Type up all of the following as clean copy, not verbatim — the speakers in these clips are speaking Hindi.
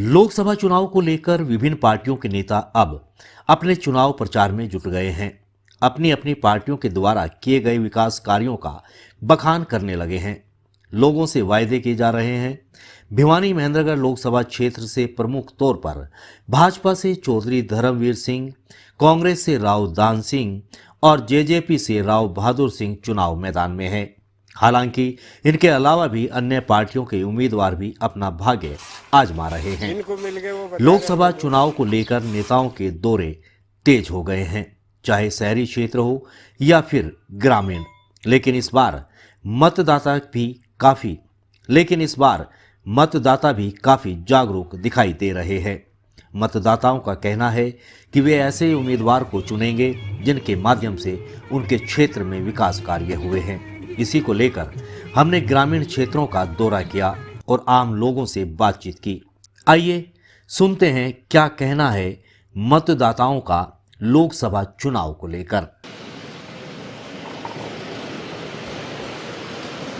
लोकसभा चुनाव को लेकर विभिन्न पार्टियों के नेता अब अपने चुनाव प्रचार में जुट गए हैं। अपनी अपनी पार्टियों के द्वारा किए गए विकास कार्यों का बखान करने लगे हैं। लोगों से वायदे किए जा रहे हैं। भिवानी महेंद्रगढ़ लोकसभा क्षेत्र से प्रमुख तौर पर भाजपा से चौधरी धर्मवीर सिंह, कांग्रेस से राव दान सिंह और जेजेपी से राव बहादुर सिंह चुनाव मैदान में हैं। हालांकि इनके अलावा भी अन्य पार्टियों के उम्मीदवार भी अपना भाग्य आजमा रहे हैं। लोकसभा चुनाव को लेकर नेताओं के दौरे तेज हो गए हैं, चाहे शहरी क्षेत्र हो या फिर ग्रामीण। लेकिन इस बार मतदाता भी काफी जागरूक दिखाई दे रहे हैं। मतदाताओं का कहना है कि वे ऐसे उम्मीदवार को चुनेंगे जिनके माध्यम से उनके क्षेत्र में विकास कार्य हुए हैं। इसी को लेकर हमने ग्रामीण क्षेत्रों का दौरा किया और आम लोगों से बातचीत की। आइए सुनते हैं क्या कहना है मतदाताओं का लोकसभा चुनाव को लेकर।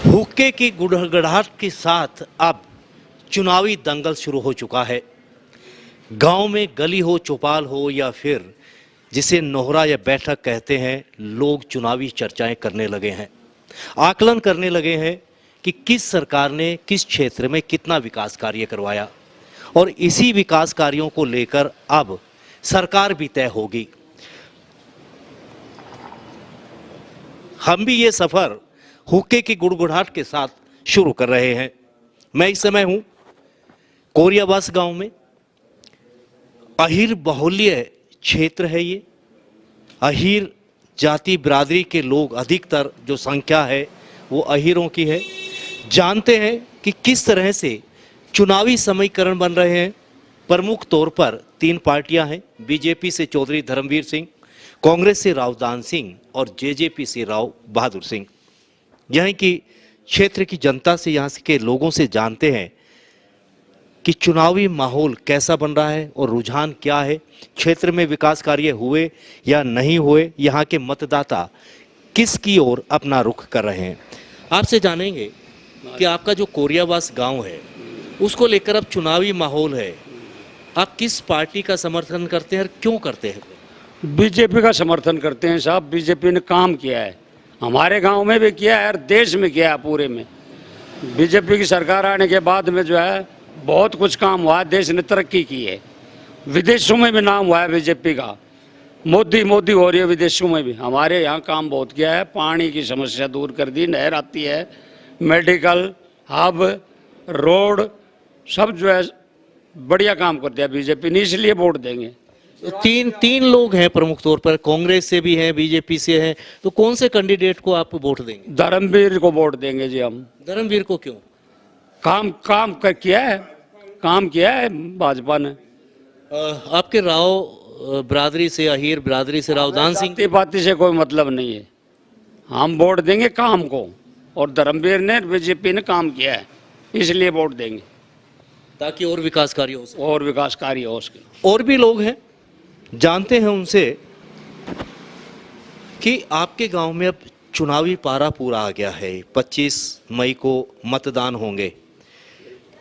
हुक्के की गुड़गड़ाहट के साथ अब चुनावी दंगल शुरू हो चुका है। गांव में गली हो, चौपाल हो या फिर जिसे नोहरा या बैठक कहते हैं, लोग चुनावी चर्चाएं करने लगे हैं, आकलन करने लगे हैं कि किस सरकार ने किस क्षेत्र में कितना विकास कार्य करवाया और इसी विकास कार्यों को लेकर अब सरकार भी तय होगी। हम भी ये सफर हुक्के की गुड़गुड़ाहट के साथ शुरू कर रहे हैं। मैं इस समय हूं कोरियावास गांव में। अहीर बहुल्य क्षेत्र है ये। अहीर जाति बिरादरी के लोग, अधिकतर जो संख्या है वो अहीरों की है। जानते हैं कि किस तरह से चुनावी समीकरण बन रहे हैं। प्रमुख तौर पर तीन पार्टियां हैं। बीजेपी से चौधरी धर्मवीर सिंह, कांग्रेस से राव दान सिंह और जेजेपी से राव बहादुर सिंह। यहीं की क्षेत्र की जनता से, यहाँ के लोगों से जानते हैं कि चुनावी माहौल कैसा बन रहा है और रुझान क्या है, क्षेत्र में विकास कार्य हुए या नहीं हुए, यहाँ के मतदाता किस की ओर अपना रुख कर रहे हैं। आपसे जानेंगे कि आपका जो कोरियावास गांव है उसको लेकर अब चुनावी माहौल है, आप किस पार्टी का समर्थन करते हैं और क्यों करते हैं? बीजेपी का समर्थन करते हैं साहब। बीजेपी ने काम किया है, हमारे गांव में भी किया है और देश में किया है पूरे में। बीजेपी की सरकार आने के बाद में जो है बहुत कुछ काम हुआ है, देश ने तरक्की की है। विदेशों में भी नाम हुआ है बीजेपी का। मोदी हो रही है विदेशों में भी। हमारे यहाँ काम बहुत किया है, पानी की समस्या दूर कर दी, नहर आती है, मेडिकल हब, रोड सब जो है बढ़िया काम कर दिया बीजेपी ने, इसलिए वोट देंगे। तीन लोग हैं प्रमुख तौर पर, कांग्रेस से भी हैं, बीजेपी से हैं, तो कौन से कैंडिडेट को आप वोट देंगे? धर्मवीर को वोट देंगे जी हम। धर्मवीर को क्यों? काम किया है भाजपा ने। आपके राव बिरादरी से, अहीर बिरादरी से राव दान सिंह, पार्टी से कोई मतलब नहीं है। हम वोट देंगे काम को, और धर्मवीर ने, बीजेपी ने काम किया है इसलिए वोट देंगे, ताकि और विकास कार्य हो सके। और विकास कार्य हो सके। और भी लोग हैं, जानते हैं उनसे कि आपके गांव में अब चुनावी पारा पूरा आ गया है। 25 मई को मतदान होंगे।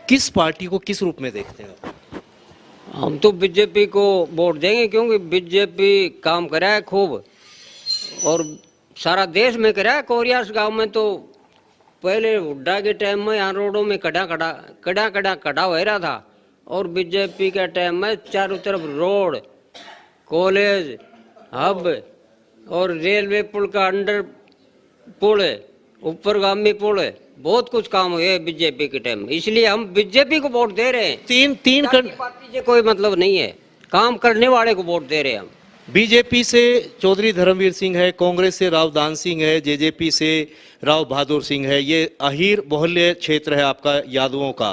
किस पार्टी को किस रूप में देखते हैं? हम तो बीजेपी को वोट देंगे, क्योंकि बीजेपी काम करा है खूब और सारा देश में करा है। कोरियास गांव में तो पहले हुड्डा के टाइम में यहाँ रोडों में कड़ा हो रहा था, और बीजेपी के टाइम में चारों तरफ रोड, कॉलेज, हब और रेलवे पुल का अंडर पुल है, ऊपरगामी पुल है, बहुत कुछ काम हुए बीजेपी के टाइम में, इसलिए हम बीजेपी को वोट दे रहे हैं। तीन पार्टी से कोई मतलब नहीं है, काम करने वाले को वोट दे रहे हैं हम। बीजेपी से चौधरी धर्मवीर सिंह है, कांग्रेस से राव दान सिंह है, जेजेपी से राव बहादुर सिंह है। ये अहीर बहुल्य क्षेत्र है आपका यादवों का,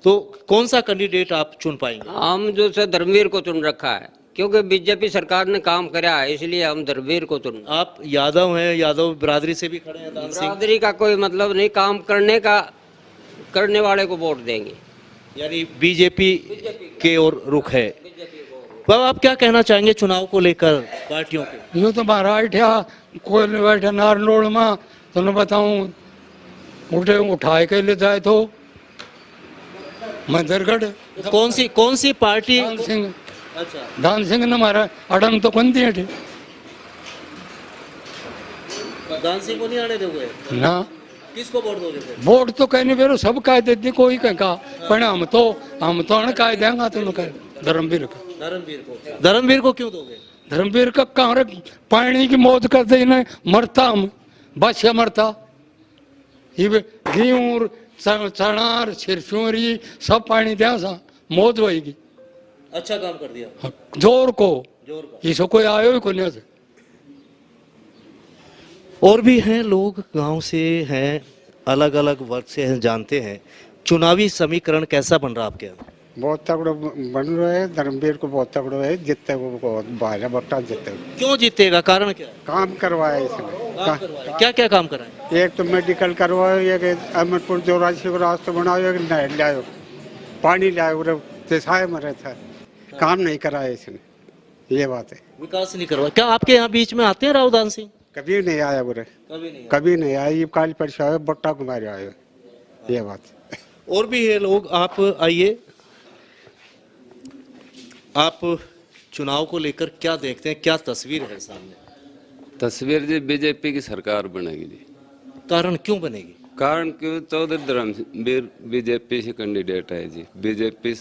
तो कौन सा कैंडिडेट आप चुन पाएंगे? हम जो से धर्मवीर को चुन रखा है, क्योंकि बीजेपी सरकार ने काम करा है, इसलिए हम धर्मवीर को चुन। आप यादव हैं, यादव बिरादरी से भी खड़े हैं। बिरादरी का कोई मतलब नहीं, काम करने वाले को वोट देंगे, यानी बीजेपी के ओर रुख है। बाबा, आप क्या कहना चाहेंगे चुनाव को लेकर पार्टियों के? यूँ तो महाराष्ट्र कोई बैठा नारनोड़ में तो न बताऊँ उठाए के ले जाए तो मदरगढ़ कौन सी पार्टी? दान सिंह अच्छा, दान सिंह ने मारा अड़ंग तो कौन दिए थे दान सिंह को नहीं आने दोगे? ना किसको वोट दोगे फिर? वोट तो कहने बेरो सब कह देती कोई कह का पर हम तो अण कह देंगे तुम कह धर्मवीर का धर्मवीर को क्यों दोगे? धर्मवीर का कहाँ रे पानी की मौत करते इन्हें मरता हम बादशाह मरता ये गेहूं चनार सिरसोरी सब पानी दिया सा मौत होगी अच्छा काम कर दिया। जोर को जोर का। इसको कोई आयो ही कोई से और भी हैं लोग, गांव से हैं, अलग अलग वर्ग से हैं, जानते हैं चुनावी समीकरण कैसा बन रहा आपके यहाँ? बहुत तगड़ो बन रहा है। धर्मवीर को बहुत तगड़ो है, जीतते को बहुत भारी बट्टा जीतते। क्यों जीतेगा, कारण क्या है? काम करवाया इसने। क्या क्या काम कराए? एक तो मेडिकल करवाओ, एक अहमदपुर जो राशि को रास्ता बनाओ, एक नहर लाओ, पानी लाओ, तेसाए मरे था। काम नहीं कराया इसने, ये बात है। विकास नहीं करवा। क्या आपके यहाँ बीच में आते हैं राव दान सिंह? कभी नहीं आया बुरे, कभी नहीं आया। ये काल परसा आयो, बट्टा कुमारी आयो, ये बात है। और भी है लोग, आप आइए। आप चुनाव को लेकर क्या देखते हैं, क्या तस्वीर है सामने? तस्वीर जी बीजेपी की सरकार बनेगी जी। कारण क्यों बनेगी? कारण क्यों? चौधरी धर्मवीर बीजेपी से कैंडिडेट है जी। बीजेपी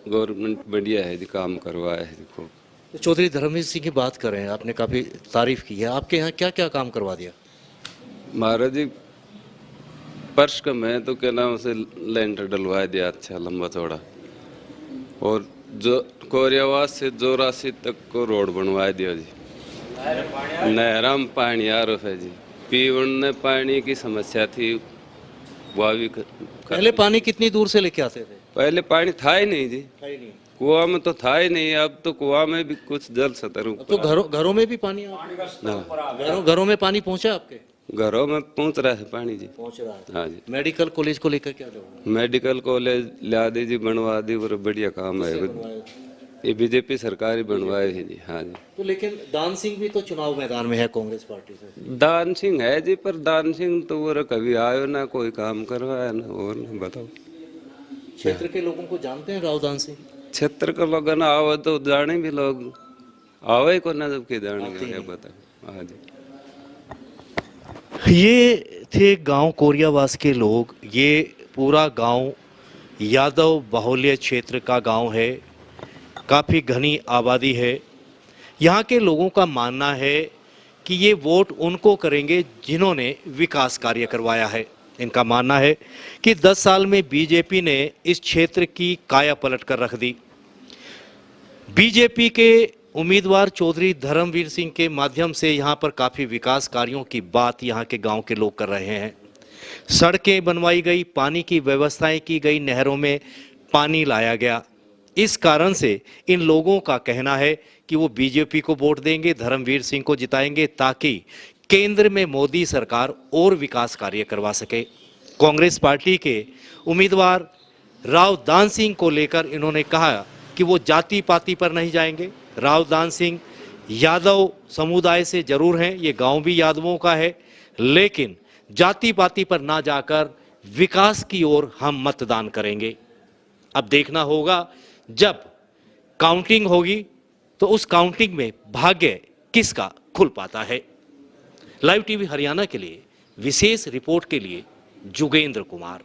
गवर्नमेंट बढ़िया है जी, काम करवाया है जी खूब। तो चौधरी धर्मवीर सिंह की बात कर रहे हैं, आपने काफी तारीफ की है। आपके यहाँ क्या क्या काम करवा दिया? महाराज जी पर्श का मैं तो क्या नाम से लेंटर डलवा दिया, अच्छा लंबा चौड़ा। और जो कोरियावास से जोरासी तक को रोड बनवा दिया जी। नहरा में पानी आ रहा है जी। पीवन पानी की समस्या थी, वह भी पहले पानी कितनी दूर से लेके आते थे? पहले पानी था ही नहीं जी, कुआं में तो था ही नहीं। अब तो कुआं में भी कुछ जल सतर अब तो घरों में भी पानी आ रहा है। घरों में पानी पहुंचा आपके? घरों में पहुंच रहा है पानी जी। पहुंच रहा है। हाँ जी। मेडिकल कॉलेज को लेकर क्या लोग? मेडिकल कॉलेज ला दी जी, बनवा दी, और बढ़िया काम है। ये बीजेपी सरकार ही बनवाए है जी। हाँ जी। तो लेकिन दान सिंह भी तो चुनाव मैदान में है कांग्रेस पार्टी से। दान सिंह है जी, पर दान सिंह तो वो कभी आयो ना, कोई काम करवाया ना, और ना बताओ। क्षेत्र के लोगों को जानते हैं राव दान सिंह? क्षेत्र के लोग ना आवे तो जाने भी लोग आवे को ना, जबकि जाने क्या बताओ। हाँ जी। ये थे गांव कोरियावास के लोग। ये पूरा गांव यादव बाहुल्य क्षेत्र का गांव है, काफ़ी घनी आबादी है। यहाँ के लोगों का मानना है कि ये वोट उनको करेंगे जिन्होंने विकास कार्य करवाया है। इनका मानना है कि 10 साल में बीजेपी ने इस क्षेत्र की काया पलट कर रख दी। बीजेपी के उम्मीदवार चौधरी धर्मवीर सिंह के माध्यम से यहाँ पर काफ़ी विकास कार्यों की बात यहाँ के गांव के लोग कर रहे हैं। सड़कें बनवाई गई, पानी की व्यवस्थाएं की गई, नहरों में पानी लाया गया। इस कारण से इन लोगों का कहना है कि वो बीजेपी को वोट देंगे, धर्मवीर सिंह को जिताएंगे, ताकि केंद्र में मोदी सरकार और विकास कार्य करवा सके। कांग्रेस पार्टी के उम्मीदवार राव दान सिंह को लेकर इन्होंने कहा कि वो जाति पाति पर नहीं जाएंगे। राव दान सिंह यादव समुदाय से जरूर हैं, ये गांव भी यादवों का है, लेकिन जाति पाति पर ना जाकर विकास की ओर हम मतदान करेंगे। अब देखना होगा जब काउंटिंग होगी तो उस काउंटिंग में भाग्य किसका खुल पाता है। लाइव टीवी हरियाणा के लिए विशेष रिपोर्ट के लिए जुगेंद्र कुमार।